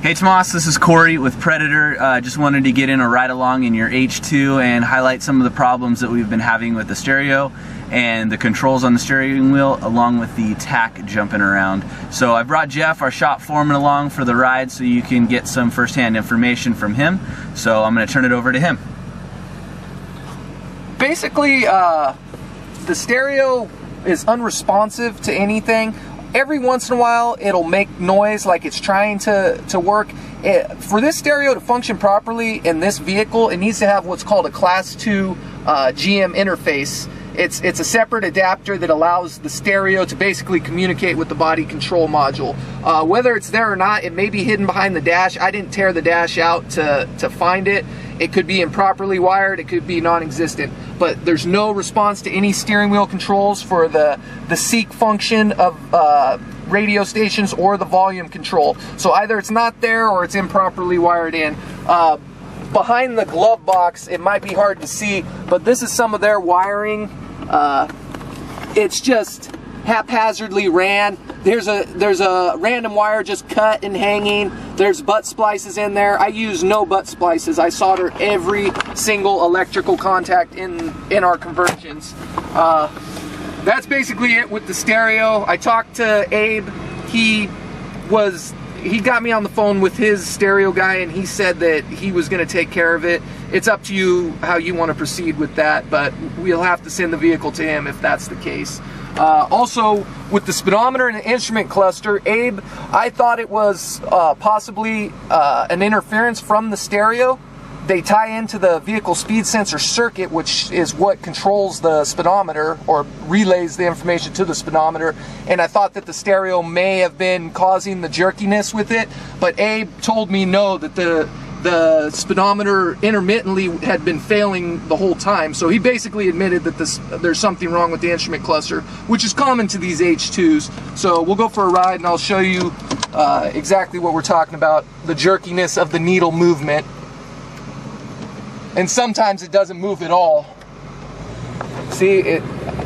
Hey Tomas, this is Corey with Predator. Just wanted to get in a ride along in your H2 and highlight some of the problems that we've been having with the stereo and the controls on the steering wheel, along with the tack jumping around. So I brought Jeff, our shop foreman, along for the ride so you can get some first-hand information from him. So I'm going to turn it over to him. Basically, the stereo is unresponsive to anything. Every once in a while it'll make noise like it's trying to work. For this stereo to function properly in this vehicle, it needs to have what's called a Class 2 GM interface. It's a separate adapter that allows the stereo to basically communicate with the body control module. Whether it's there or not, it may be hidden behind the dash. I didn't tear the dash out to find it. It could be improperly wired, it could be non-existent, but there's no response to any steering wheel controls for the seek function of radio stations or the volume control. So either it's not there or it's improperly wired in. Behind the glove box, it might be hard to see, but this is some of their wiring. It's just haphazardly ran. There's a random wire just cut and hanging. There's butt splices in there. I use no butt splices. I solder every single electrical contact in our conversions. That's basically it with the stereo. I talked to Abe. He got me on the phone with his stereo guy, and he said that he was going to take care of it. It's up to you how you want to proceed with that, but we'll have to send the vehicle to him if that's the case. Also, with the speedometer and the instrument cluster, Abe, I thought it was possibly an interference from the stereo. They tie into the vehicle speed sensor circuit, which is what controls the speedometer or relays the information to the speedometer, and I thought that the stereo may have been causing the jerkiness with it, but Abe told me no, that the speedometer intermittently had been failing the whole time. So he basically admitted that there's something wrong with the instrument cluster, which is common to these H2s. So we'll go for a ride and I'll show you exactly what we're talking about, the jerkiness of the needle movement. And sometimes it doesn't move at all. See,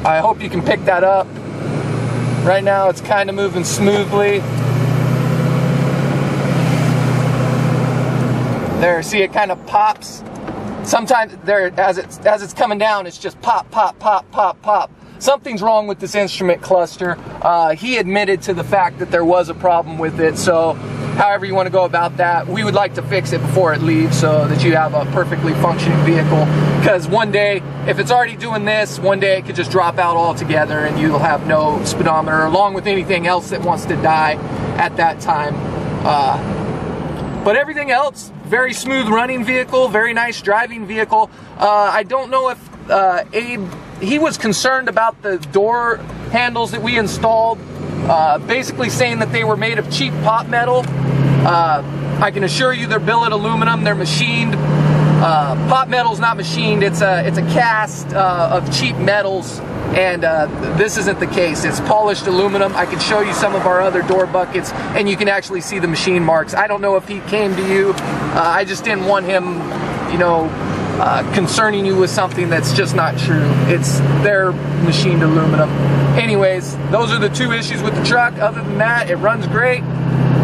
I hope you can pick that up. Right now it's kind of moving smoothly. There, see, it kind of pops. Sometimes there, as it's coming down, it's just pop, pop, pop, pop, pop. Something's wrong with this instrument cluster. He admitted to the fact that there was a problem with it, so however you want to go about that, we would like to fix it before it leaves so that you have a perfectly functioning vehicle. Because one day, if it's already doing this, one day it could just drop out altogether and you'll have no speedometer, along with anything else that wants to die at that time. But everything else, very smooth running vehicle, very nice driving vehicle. I don't know if Abe, he was concerned about the door handles that we installed, basically saying that they were made of cheap pot metal. I can assure you they're billet aluminum, they're machined. Pot metal's not machined, it's a cast of cheap metals. And this isn't the case. It's polished aluminum. I can show you some of our other door buckets and you can actually see the machine marks. I don't know if he came to you. I just didn't want him, you know, concerning you with something that's just not true. They're machined aluminum. Anyways, those are the two issues with the truck. Other than that, it runs great.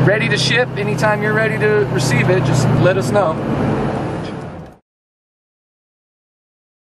Ready to ship. Anytime you're ready to receive it, just let us know.